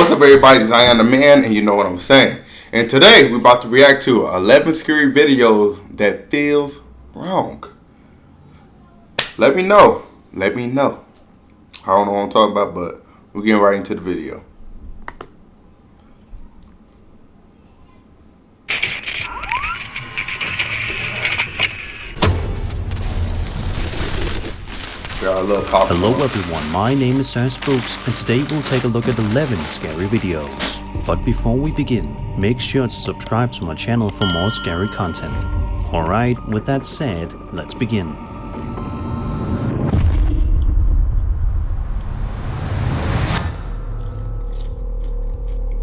what's up, everybody? Zion the Man, and you know what I'm saying. And today we're about to react to 11 scary videos that feels wrong. Let me know. Let me know. I don't know what I'm talking about, but we're getting right into the video. Hello everyone, my name is Sir Spooks, and today we'll take a look at 11 scary videos. But before we begin, make sure to subscribe to my channel for more scary content. Alright, with that said, let's begin.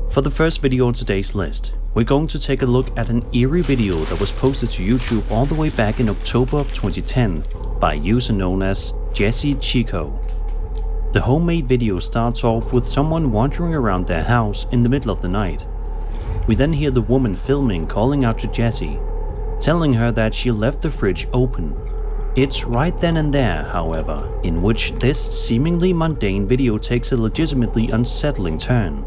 For the first video on today's list, we're going to take a look at an eerie video that was posted to YouTube all the way back in October of 2010 by a user known as Jesse Chico. The homemade video starts off with someone wandering around their house in the middle of the night. We then hear the woman filming calling out to Jesse, telling her that she left the fridge open. It's right then and there, however, in which this seemingly mundane video takes a legitimately unsettling turn.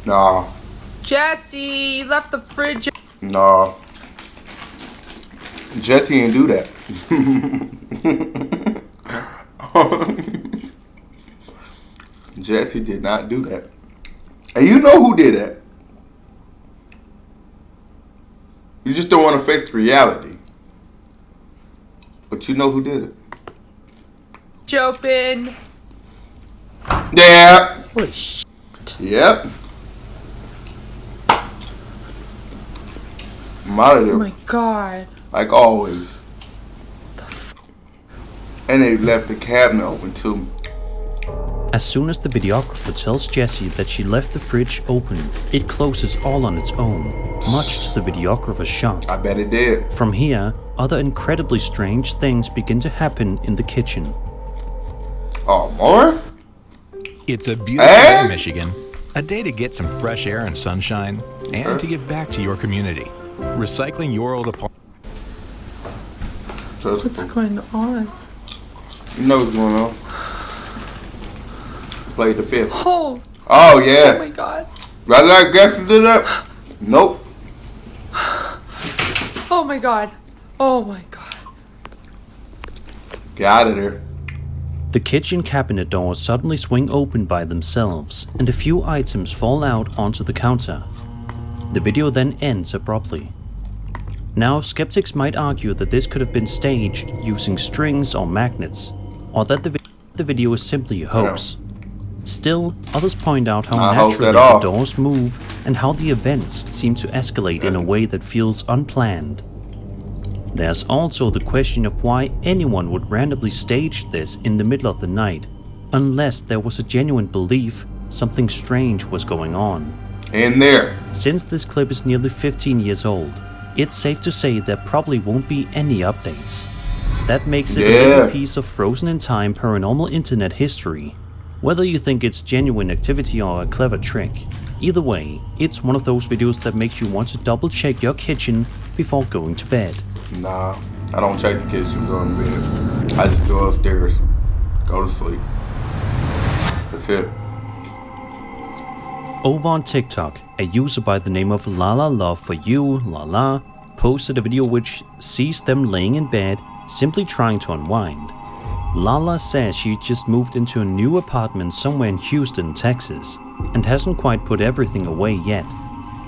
Nah. Jesse, you left the fridge. Nah. Jesse didn't do that. Jesse did not do that. And you know who did that. You just don't want to face the reality. But you know who did it. Open. Yeah. Holy shit. Yep. I'm out of there. Oh my god. Like always. And they left the cabinet open too. As soon as the videographer tells Jessie that she left the fridge open, it closes all on its own, much to the videographer's shock. I bet it did. From here, other incredibly strange things begin to happen in the kitchen. Oh, more? It's a beautiful day in Michigan. A day to get some fresh air and sunshine, and to give back to your community. Recycling your old apartment. What's going on? You know what's going on. Played the fifth. Oh. Oh, yeah. Oh my god. Rather I guess you did that? Nope. Oh my god. Oh my god. Get out of there. The kitchen cabinet doors suddenly swing open by themselves, and a few items fall out onto the counter. The video then ends abruptly. Now, skeptics might argue that this could have been staged using strings or magnets, or that the video is simply a hoax. Still, others point out how naturally the doors move and how the events seem to escalate in a way that feels unplanned. There's also the question of why anyone would randomly stage this in the middle of the night, unless there was a genuine belief something strange was going on. In there. Since this clip is nearly 15 years old, it's safe to say there probably won't be any updates. That makes it a little piece of frozen in time paranormal internet history. Whether you think it's genuine activity or a clever trick, either way, it's one of those videos that makes you want to double check your kitchen before going to bed. Nah, I don't check the kitchen, go in bed. I just go upstairs, go to sleep. That's it. Over on TikTok, a user by the name of Lala Love For You, Lala, posted a video which sees them laying in bed, simply trying to unwind. Lala says she just moved into a new apartment somewhere in Houston, Texas, and hasn't quite put everything away yet,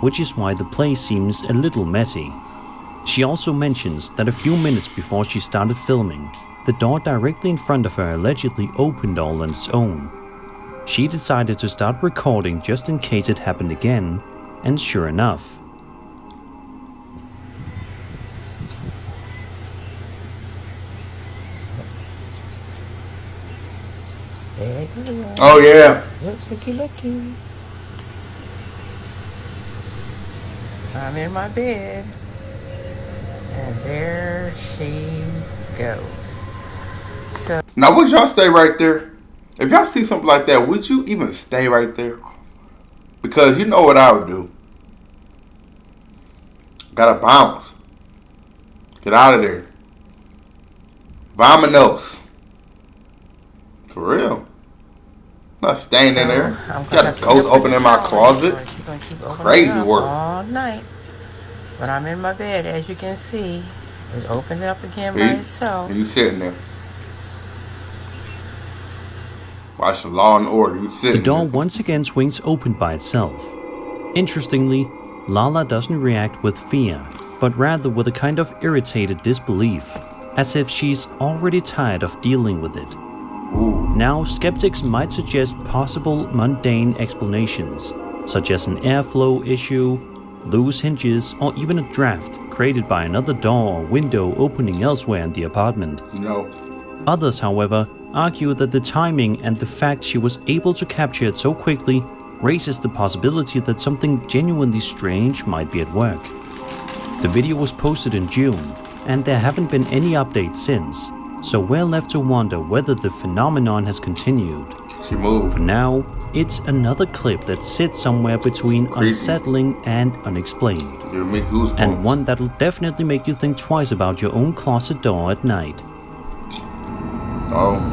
which is why the place seems a little messy. She also mentions that a few minutes before she started filming, the door directly in front of her allegedly opened all on its own. She decided to start recording just in case it happened again, and sure enough. Oh yeah. Looky. I'm in my bed. And there she goes. So now would y'all stay right there? If y'all see something like that, would you even stay right there? Because you know what I would do. Gotta bounce. Get out of there. Vamonos. For real. Not staying in there. I'm Got gonna a ghost open in my closet. She's gonna keep opening Crazy up work. all night. When I'm in my bed, as you can see, it's opened up again by itself. You sitting there. Watching Law and Order. You The sitting door there. once again swings open by itself. Interestingly, Lala doesn't react with fear, but rather with a kind of irritated disbelief, as if she's already tired of dealing with it. Ooh. Now, skeptics might suggest possible mundane explanations, such as an airflow issue, loose hinges, or even a draft created by another door or window opening elsewhere in the apartment. No. Others, however, argue that the timing and the fact she was able to capture it so quickly raises the possibility that something genuinely strange might be at work. The video was posted in June, and there haven't been any updates since, so we're left to wonder whether the phenomenon has continued. She moved. For now, it's another clip that sits somewhere between Creepy. unsettling and unexplained, Give me goosebumps. and one that'll definitely make you think twice about your own closet door at night. Oh.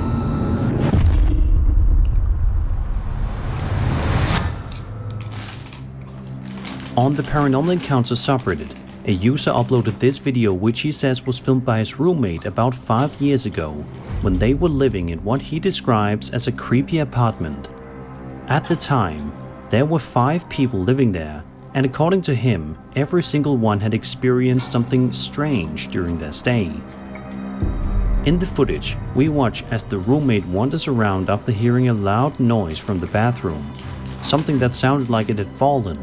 On the Paranormal Encounters subreddit, a user uploaded this video which he says was filmed by his roommate about 5 years ago, when they were living in what he describes as a creepy apartment. At the time, there were 5 people living there, and according to him, every single one had experienced something strange during their stay. In the footage, we watch as the roommate wanders around after hearing a loud noise from the bathroom, something that sounded like it had fallen.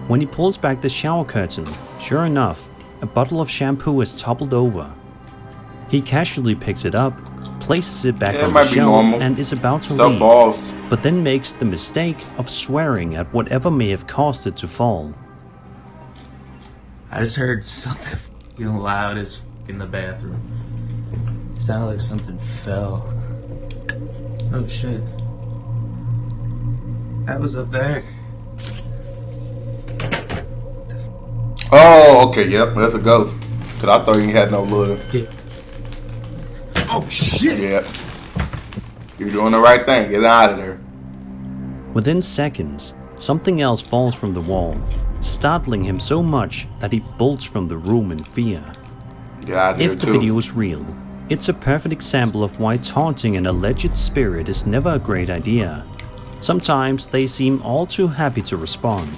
When he pulls back the shower curtain, sure enough, a bottle of shampoo is toppled over. He casually picks it up, places it back Yeah, it on the might be shelf, normal. and is about to Stuff leave, falls. but then makes the mistake of swearing at whatever may have caused it to fall. I just heard something fucking loud as fuck in the bathroom. Sounded like something fell. Oh shit. That was up there. Oh, okay, yep, that's a ghost. Cause I thought you had no little. Yeah. Oh shit! Yep. You're doing the right thing. Get out of there. Within seconds, something else falls from the wall, startling him so much that he bolts from the room in fear. Get out of here If the too. video is real, it's a perfect example of why taunting an alleged spirit is never a great idea. Sometimes they seem all too happy to respond.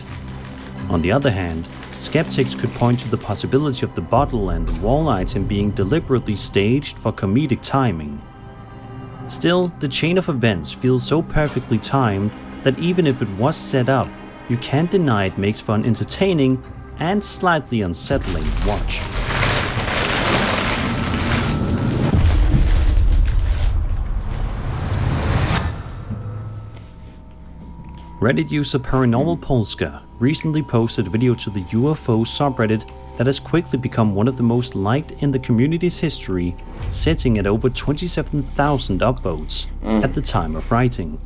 On the other hand, skeptics could point to the possibility of the bottle and the wall item being deliberately staged for comedic timing. Still, the chain of events feels so perfectly timed that even if it was set up, you can't deny it makes for an entertaining and slightly unsettling watch. Reddit user Paranormal Polska recently posted a video to the UFO subreddit that has quickly become one of the most liked in the community's history, sitting at over 27,000 upvotes at the time of writing.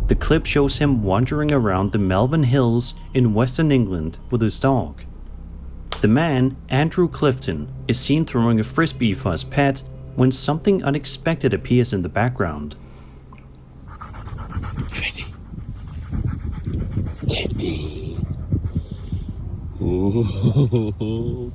The clip shows him wandering around the Malvern Hills in Western England with his dog. The man, Andrew Clifton, is seen throwing a frisbee for his pet when something unexpected appears in the background. Steady. Ooh.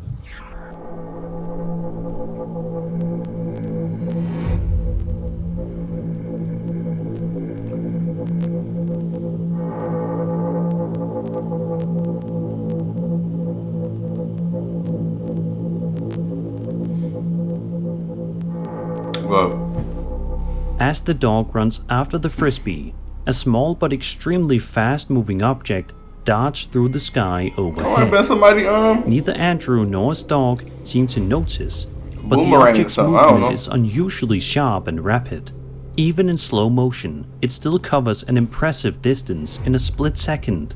Whoa. As the dog runs after the frisbee, a small but extremely fast-moving object darts through the sky Oh, I overhead. bet somebody Neither Andrew nor his dog seem to notice, but the Boomerang or object's something, I don't movement know. is unusually sharp and rapid. Even in slow motion, it still covers an impressive distance in a split second.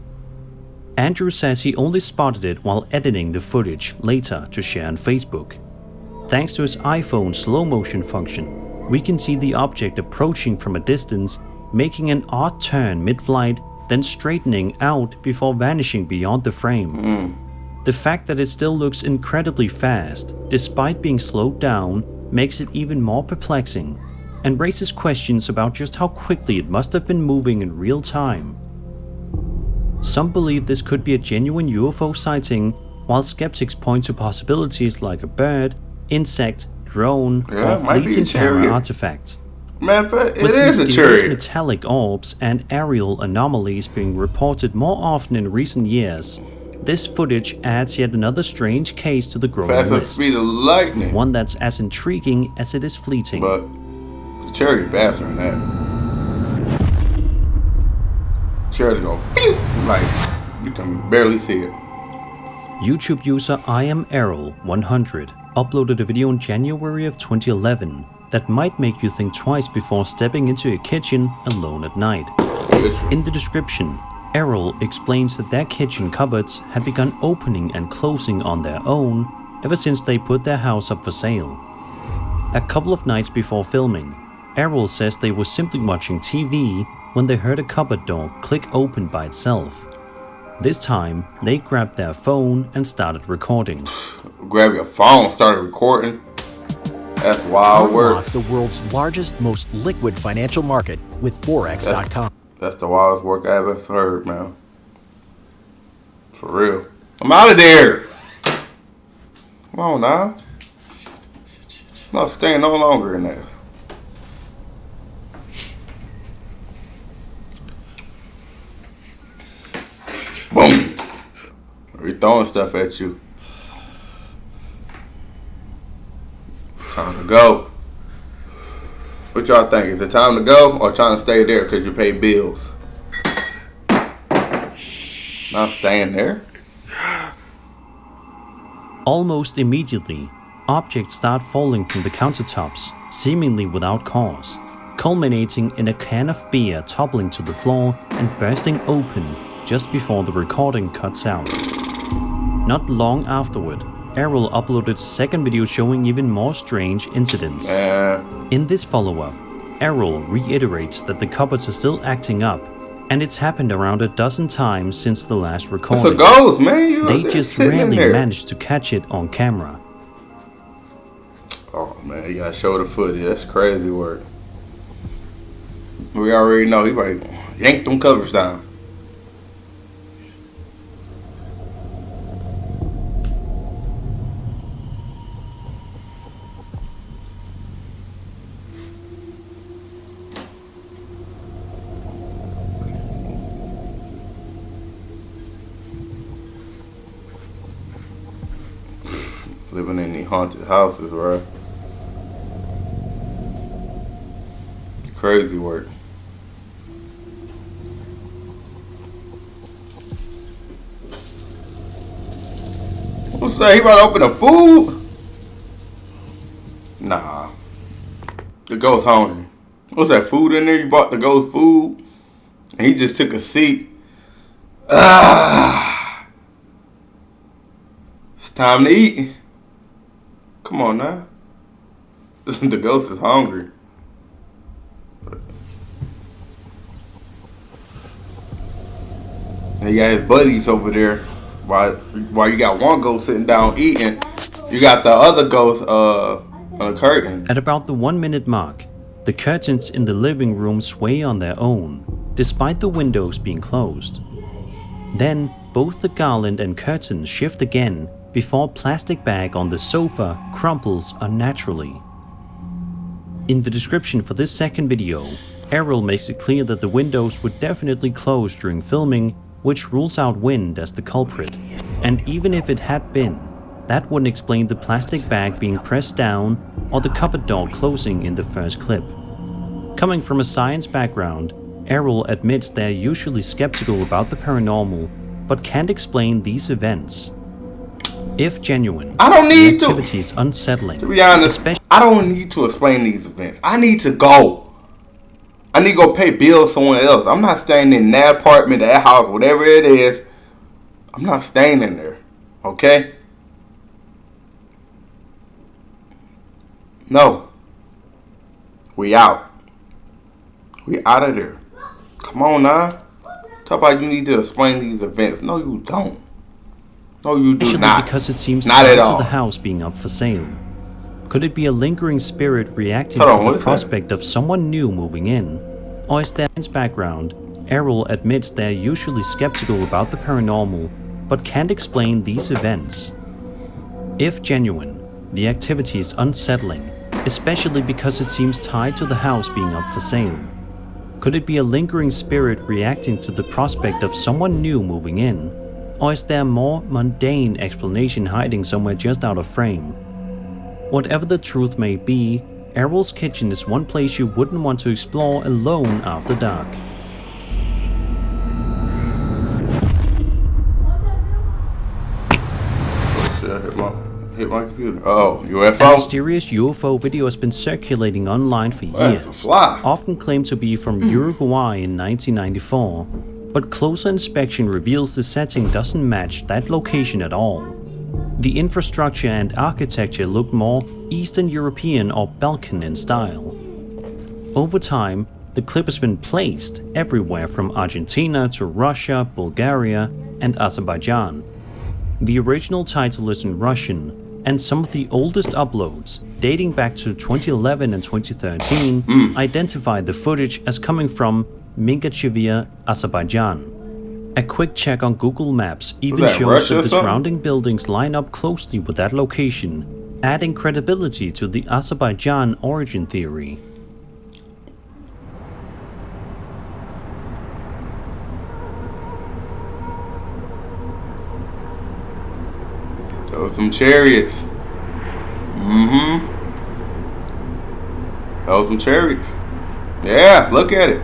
Andrew says he only spotted it while editing the footage later to share on Facebook. Thanks to his iPhone slow motion function, we can see the object approaching from a distance, making an odd turn mid-flight, then straightening out before vanishing beyond the frame. The fact that it still looks incredibly fast, despite being slowed down, makes it even more perplexing. and raises questions about just how quickly it must have been moving in real time. Some believe this could be a genuine UFO sighting, while skeptics point to possibilities like a bird, insect, drone, or fleeting camera artifact. Matter of fact, With it is a mysterious chariot. metallic orbs and aerial anomalies being reported more often in recent years, this footage adds yet another strange case to the growing Faster list. speed of lightning. One that's as intriguing as it is fleeting. But the chariot faster than that. Chariot go pew, like you can barely see it. YouTube user IamErrol100 uploaded a video in January of 2011 that might make you think twice before stepping into a kitchen alone at night. In the description, Errol explains that their kitchen cupboards had begun opening and closing on their own ever since they put their house up for sale. A couple of nights before filming, Errol says they were simply watching TV when they heard a cupboard door click open by itself. This time, they grabbed their phone and started recording. Grab your phone, started recording. That's wild Unlock work. the world's largest, most liquid financial market with Forex.com. That's the wildest work I ever heard, man. For real. I'm out of there. Come on now. I'm not staying no longer in there. Boom. We throwing stuff at you. Time to go. What y'all think? Is it time to go or trying to stay there because you pay bills? Not staying there. Almost immediately, objects start falling from the countertops, seemingly without cause, culminating in a can of beer toppling to the floor and bursting open just before the recording cuts out. Not long afterward, Errol uploaded a second video showing even more strange incidents. In this follow-up, Errol reiterates that the cupboards are still acting up, and it's happened around a dozen times since the last recording. It's a ghost, man. They just rarely manage to catch it on camera. Oh man, you gotta show the footage. That's crazy work. We already know he probably yanked them covers down. Living in the haunted houses, bro. Crazy work. What's that? He about to open the food? Nah. The ghost hungry. What's that food in there? You bought the ghost food? And he just took a seat. It's time to eat. Come on now. The ghost is hungry. And he got his buddies over there. While you got one ghost sitting down eating, you got the other ghost on the curtain. At about the 1 minute mark, the curtains in the living room sway on their own, despite the windows being closed. Then, both the garland and curtain shift again before plastic bag on the sofa crumples unnaturally. In the description for this second video, Errol makes it clear that the windows were definitely closed during filming, which rules out wind as the culprit. And even if it had been, that wouldn't explain the plastic bag being pressed down or the cupboard door closing in the first clip. Coming from a science background, Errol admits they're usually skeptical about the paranormal, but can't explain these events. If genuine, I don't need the activity is unsettling. To be honest, I don't need to explain these events. I need to go. I need to go pay bills somewhere else. I'm not staying in that apartment, that house, whatever it is. I'm not staying in there. Okay? No. We out. We out of there. Come on now. Talk about you need to explain these events. No, you don't. No, you do Especially not. because it seems not tied at to all. the house being up for sale. Could it be a lingering spirit reacting Hold on, to what the is that? prospect of someone new moving in? Or is there in his background? Errol admits they're usually skeptical about the paranormal, but can't explain these events. If genuine, the activity is unsettling, especially because it seems tied to the house being up for sale. Could it be a lingering spirit reacting to the prospect of someone new moving in? Or is there a more mundane explanation hiding somewhere just out of frame? Whatever the truth may be, Errol's Kitchen is one place you wouldn't want to explore alone after dark. Hit my computer. Oh, A UFO? mysterious UFO video has been circulating online for That's a years, fly. often claimed to be from Uruguay in 1994, but closer inspection reveals the setting doesn't match that location at all. The infrastructure and architecture look more Eastern European or Balkan in style. Over time, the clip has been placed everywhere from Argentina to Russia, Bulgaria, and Azerbaijan. The original title is in Russian, and some of the oldest uploads, dating back to 2011 and 2013, identify the footage as coming from Mingachevir, Azerbaijan. A quick check on Google Maps even that, shows Russia that or the something? surrounding buildings line up closely with that location, adding credibility to the Azerbaijan origin theory. Those some chariots. Those some chariots. Yeah, look at it.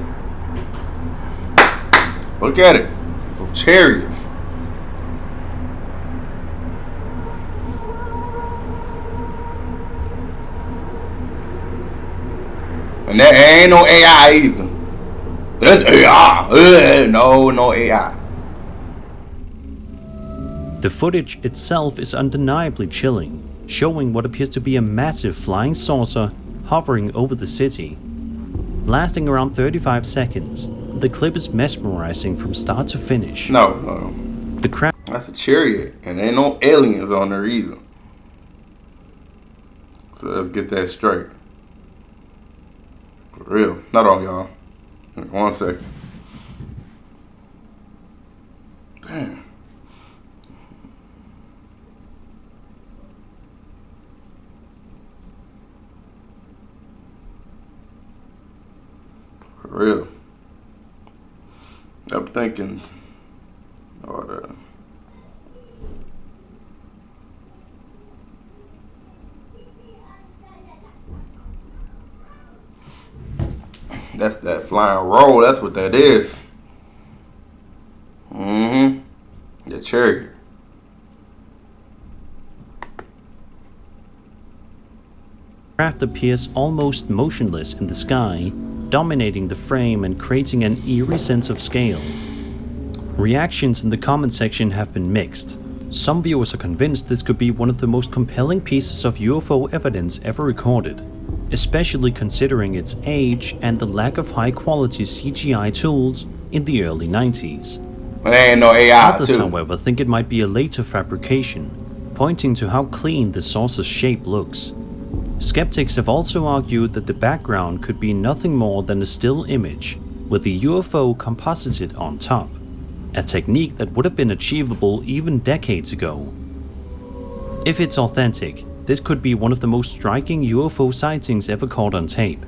Look at it. Those chariots. And that ain't no AI either. That's AI. No AI. The footage itself is undeniably chilling, showing what appears to be a massive flying saucer hovering over the city. Lasting around 35 seconds, the clip is mesmerizing from start to finish. No. The crowd That's a chariot. And ain't no aliens on there either. So let's get that straight. For real. Not on y'all. 1 second. Damn. For real. I'm thinking. Oh, that. That's that flying roll. That's what that is. The chariot. craft appears almost motionless in the sky, dominating the frame and creating an eerie sense of scale. Reactions in the comment section have been mixed. Some viewers are convinced this could be one of the most compelling pieces of UFO evidence ever recorded, especially considering its age and the lack of high-quality CGI tools in the early 90s. There ain't no AI Others, too. however, think it might be a later fabrication, pointing to how clean the saucer's shape looks. Skeptics have also argued that the background could be nothing more than a still image, with the UFO composited on top, a technique that would have been achievable even decades ago. If it's authentic, this could be one of the most striking UFO sightings ever caught on tape,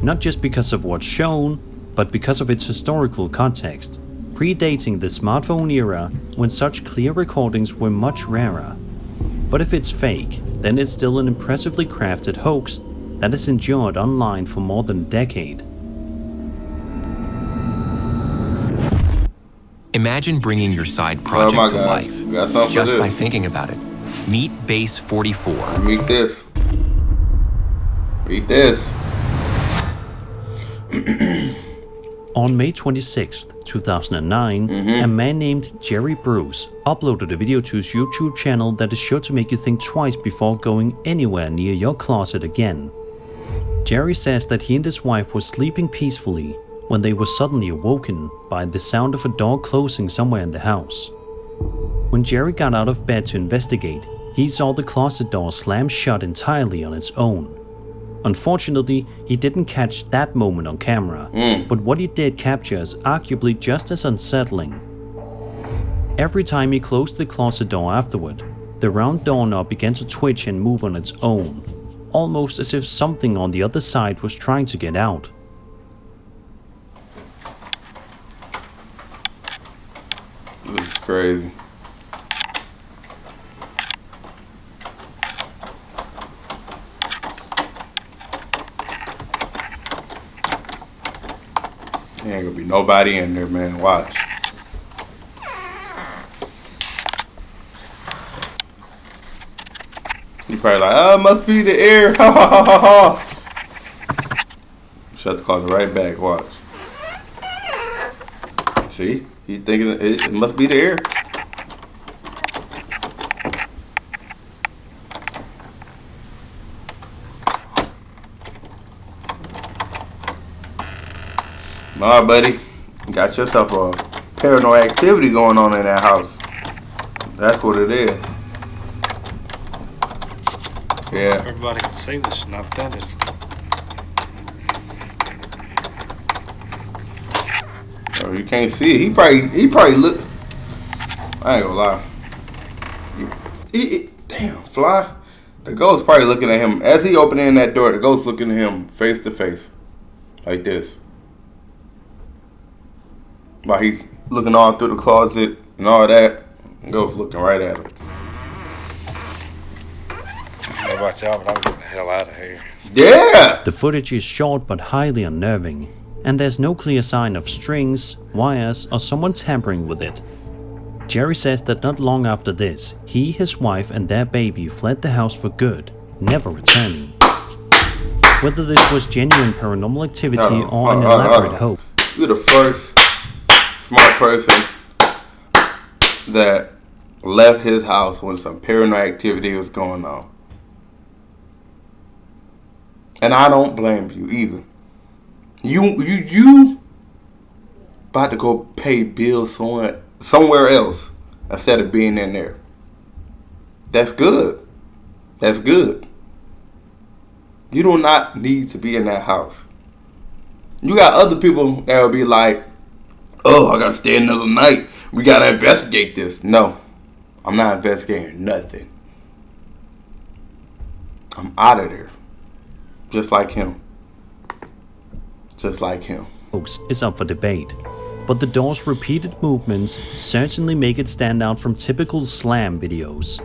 not just because of what's shown, but because of its historical context, predating the smartphone era when such clear recordings were much rarer. But if it's fake, then it's still an impressively crafted hoax that has endured online for more than a decade. Imagine bringing your side project my to God. life Got something for just this. by thinking about it. Meet Base 44. Meet this. Meet this. On May 26, 2009, a man named Jerry Bruce uploaded a video to his YouTube channel that is sure to make you think twice before going anywhere near your closet again. Jerry says that he and his wife were sleeping peacefully when they were suddenly awoken by the sound of a door closing somewhere in the house. When Jerry got out of bed to investigate, he saw the closet door slam shut entirely on its own. Unfortunately, he didn't catch that moment on camera, but what he did capture is arguably just as unsettling. Every time he closed the closet door afterward, the round doorknob began to twitch and move on its own, almost as if something on the other side was trying to get out. This is crazy. There ain't gonna be nobody in there, man. Watch. You probably like, oh, it must be the air. Ha ha ha ha ha. Shut the closet right back. Watch. See? He thinking it must be the air. Alright, buddy. You got yourself a paranoid activity going on in that house. That's what it is. Yeah. Everybody can see this, and I've done it. Oh, you can't see it. He probably look. I ain't gonna lie. Damn, Fly. The ghost probably looking at him as he opening that door. The ghost looking at him face to face, like this. While he's looking all through the closet and all that, the ghost looking right at him. I don't know about y'all, but I'm getting the hell out of here. Yeah! The footage is short but highly unnerving, and there's no clear sign of strings, wires, or someone tampering with it. Jerry says that not long after this, he, his wife, and their baby fled the house for good, never returning. Whether this was genuine paranormal activity or an elaborate hoax. You're the first smart person that left his house when some paranoid activity was going on. And I don't blame you either. You about to go pay bills somewhere else instead of being in there. That's good. That's good. You do not need to be in that house. You got other people that will be like, oh, I gotta stay another night. We gotta investigate this. No, I'm not investigating nothing. I'm out of there. Just like him. Just like him. Is up for debate, but the door's repeated movements certainly make it stand out from typical slam videos.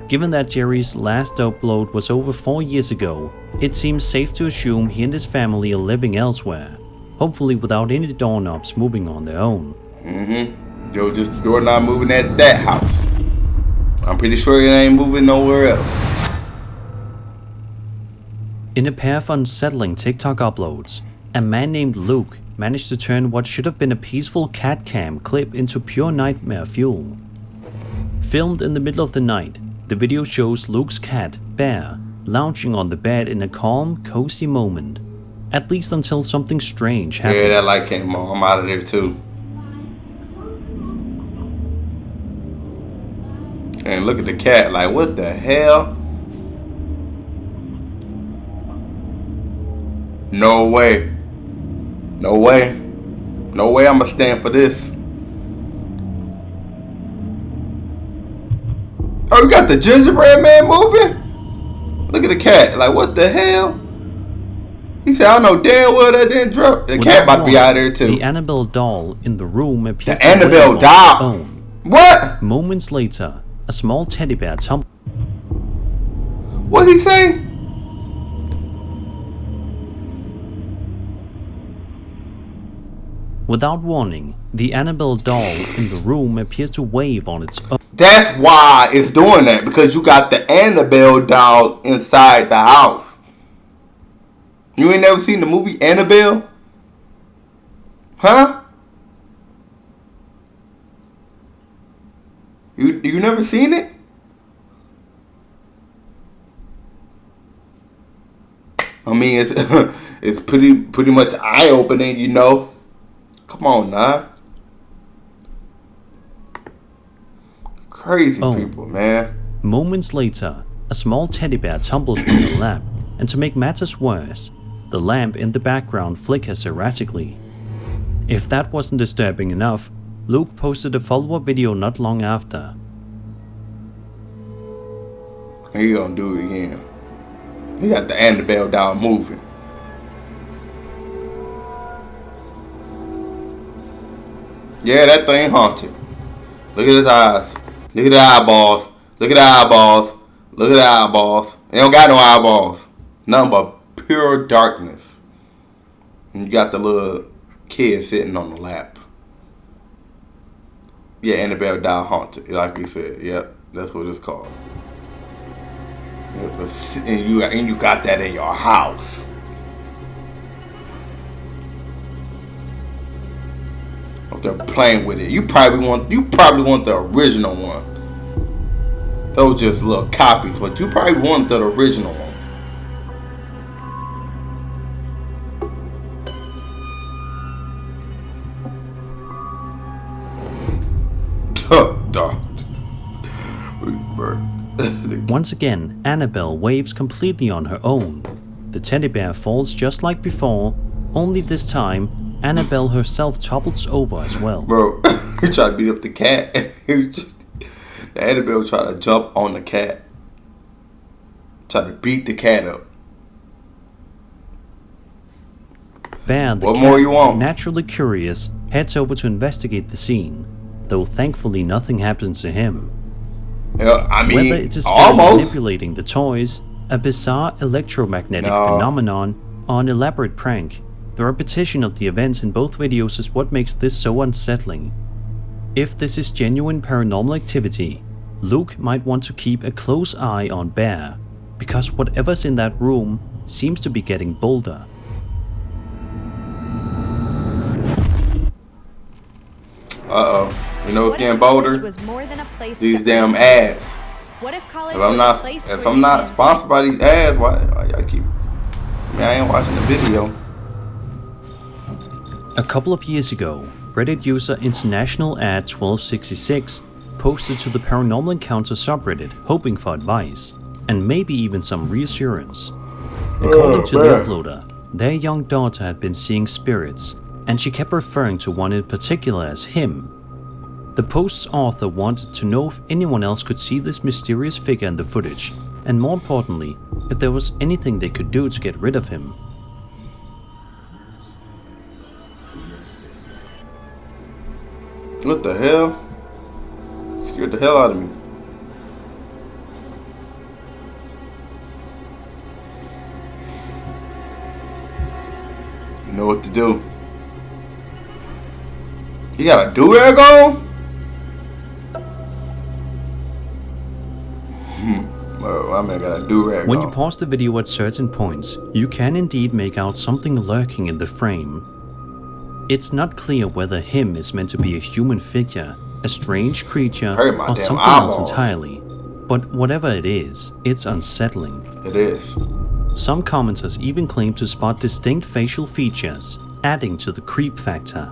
Given that Jerry's last upload was over 4 years ago, it seems safe to assume he and his family are living elsewhere, hopefully without any doorknobs moving on their own. Yo, just the doorknob moving at that house. I'm pretty sure it ain't moving nowhere else. In a pair of unsettling TikTok uploads, a man named Luke managed to turn what should have been a peaceful cat cam clip into pure nightmare fuel. Filmed in the middle of the night, the video shows Luke's cat, Bear, lounging on the bed in a calm, cozy moment. At least until something strange happens. Yeah, that light came on. I'm out of there too. And look at the cat, like, what the hell? No way. No way. No way I'm gonna stand for this. Oh, you got the gingerbread man moving? Look at the cat. Like, what the hell? He said, I know damn well that didn't drop. The cat about to be out there too. The Annabelle doll in the room appears the Annabelle doll. What? Moments later, a small teddy bear tumbles. What'd he say? Without warning, the Annabelle doll in the room appears to wave on its own. That's why it's doing that, because you got the Annabelle doll inside the house. You ain't never seen the movie Annabelle? Huh? You never seen it? I mean, it's it's pretty much eye opening, you know. Come on now. Crazy people, man. Moments later, a small teddy bear tumbles from the lap, and to make matters worse, the lamp in the background flickers erratically. If that wasn't disturbing enough, Luke posted a follow-up video not long after. He gonna do it again. He got the Annabelle doll moving. Yeah, that thing haunted. Look at his eyes. Look at the eyeballs. Look at the eyeballs. Look at the eyeballs. They don't got no eyeballs. Nothing but pure darkness. And you got the little kid sitting on the lap. Yeah, Annabelle doll haunted. Like we said. Yep, that's what it's called. And you got that in your house. Up there playing with it. You probably want the original one. Those just little copies, but you probably want the original one. Once again, Annabelle waves completely on her own. The teddy bear falls just like before, only this time, Annabelle herself topples over as well. Bro, he tried to beat up the cat. The Annabelle tried to jump on the cat. Tried to beat the cat up. Bear, the what cat, more you want? Naturally curious, heads over to investigate the scene, though thankfully nothing happens to him. Yeah, I mean, whether it's a spirit almost manipulating the toys, a bizarre electromagnetic phenomenon, or an elaborate prank, the repetition of the events in both videos is what makes this so unsettling. If this is genuine paranormal activity, Luke might want to keep a close eye on Bear, because whatever's in that room seems to be getting bolder. Uh-oh. You know what's getting bolder? Was more than a place these to damn live. ads. What if college If I'm was not, a place if where I'm you not can sponsored by these ads, why I keep? I mean, I ain't watching the video. A couple of years ago, Reddit user International Ad 1266 posted to the Paranormal Encounter subreddit hoping for advice, and maybe even some reassurance. According to the uploader, their young daughter had been seeing spirits, and she kept referring to one in particular as him. The post's author wanted to know if anyone else could see this mysterious figure in the footage, and more importantly, if there was anything they could do to get rid of him. What the hell? Scared the hell out of me. You know what to do. You got a do-rag on? I mean, I got a do-rag When on. you pause the video at certain points, you can indeed make out something lurking in the frame. It's not clear whether him is meant to be a human figure, a strange creature, or something else entirely. But whatever it is, it's unsettling. It is. Some commenters even claim to spot distinct facial features, adding to the creep factor.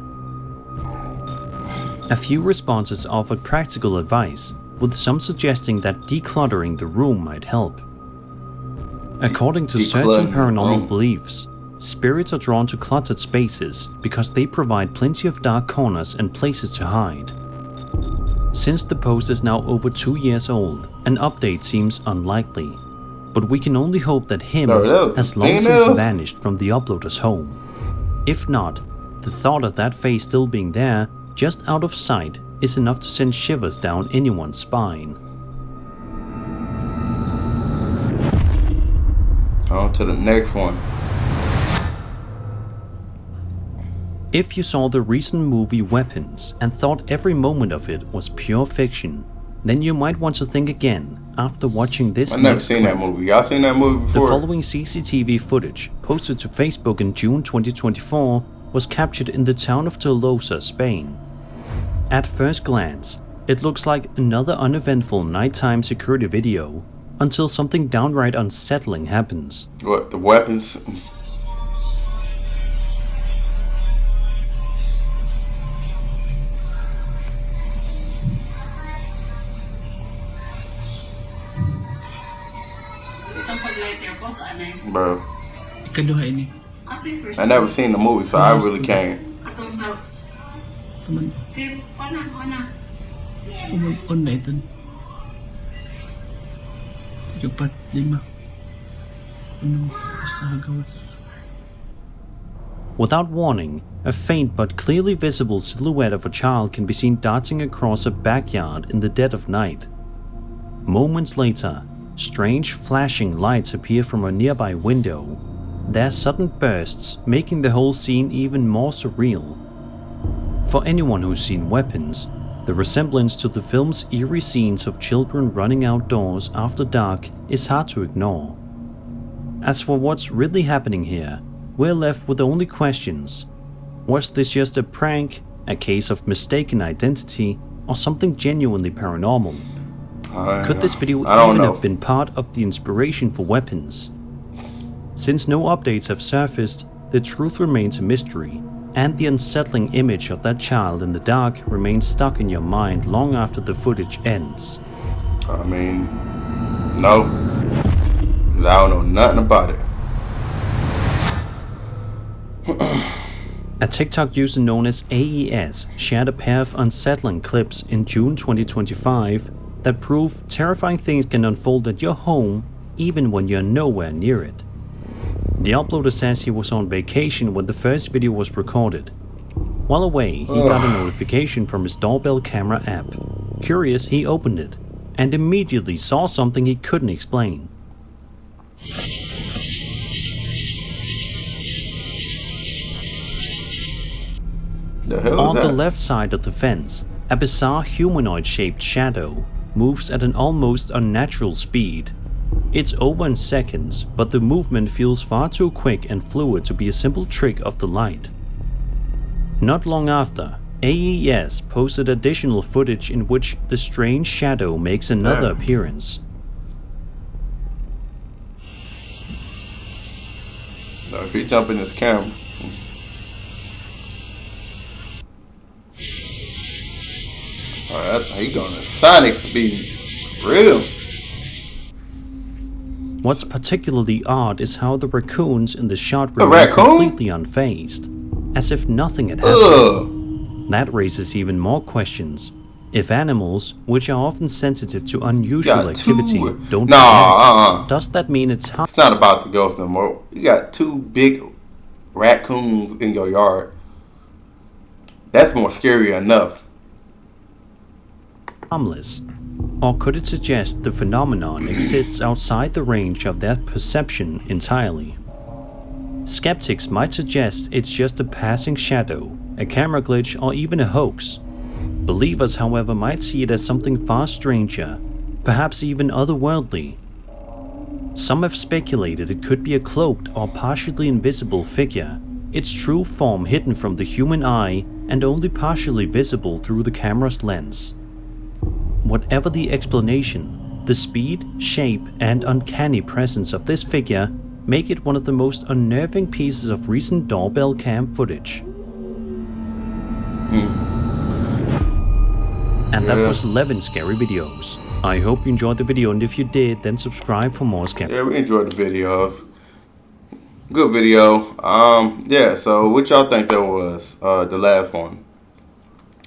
A few responses offered practical advice, with some suggesting that decluttering the room might help. According to certain paranormal beliefs, spirits are drawn to cluttered spaces because they provide plenty of dark corners and places to hide. Since the post is now over 2 years old, an update seems unlikely, but we can only hope that him has long since vanished from the uploader's home. If not, the thought of that face still being there, just out of sight, is enough to send shivers down anyone's spine. On to the next one. If you saw the recent movie Weapons and thought every moment of it was pure fiction, then you might want to think again after watching this. I've never seen that movie. Y'all seen that movie before? The following CCTV footage, posted to Facebook in June 2024, was captured in the town of Tolosa, Spain. At first glance, it looks like another uneventful nighttime security video, until something downright unsettling happens. What, the weapons? Bro. I never seen the movie, so I really can't. Without warning, a faint but clearly visible silhouette of a child can be seen darting across a backyard in the dead of night. Moments later, strange flashing lights appear from a nearby window. Their sudden bursts making the whole scene even more surreal. For anyone who's seen Weapons, the resemblance to the film's eerie scenes of children running outdoors after dark is hard to ignore. As for what's really happening here, we're left with only questions. Was this just a prank, a case of mistaken identity, or something genuinely paranormal? Could this video even have been part of the inspiration for Weapons? Since no updates have surfaced, the truth remains a mystery, and the unsettling image of that child in the dark remains stuck in your mind long after the footage ends. I mean, no. 'Cause I don't know nothing about it. A TikTok user known as AES shared a pair of unsettling clips in June 2025 that prove terrifying things can unfold at your home even when you're nowhere near it. The uploader says he was on vacation when the first video was recorded. While away, he got a notification from his doorbell camera app. Curious, he opened it and immediately saw something he couldn't explain. On the left side of the fence, a bizarre humanoid-shaped shadow moves at an almost unnatural speed. It's over in seconds, but the movement feels far too quick and fluid to be a simple trick of the light. Not long after, AES posted additional footage in which the strange shadow makes another appearance. No, if he jump in his camera. Alright, he going to Sonic speed. For real. What's particularly odd is how the raccoons in the shot remain completely unfazed, as if nothing had happened. That raises even more questions. If animals, which are often sensitive to unusual activity, don't react, does that mean it's not about the ghost no more. You got two big raccoons in your yard. That's more scary enough. Harmless? Or could it suggest the phenomenon exists outside the range of their perception entirely? Skeptics might suggest it's just a passing shadow, a camera glitch, or even a hoax. Believers, however, might see it as something far stranger, perhaps even otherworldly. Some have speculated it could be a cloaked or partially invisible figure, its true form hidden from the human eye and only partially visible through the camera's lens. Whatever the explanation, the speed, shape, and uncanny presence of this figure make it one of the most unnerving pieces of recent doorbell cam footage. And that was 11 scary videos. I hope you enjoyed the video, and if you did, then subscribe for more scary. Yeah, we enjoyed the videos. Good video. Yeah, so what y'all think that was, the last one?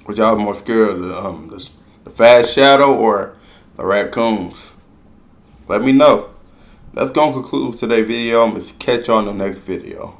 Was y'all more scared of the fast shadow or the raccoons? Let me know. That's gonna conclude today's video. I'm gonna catch you on the next video.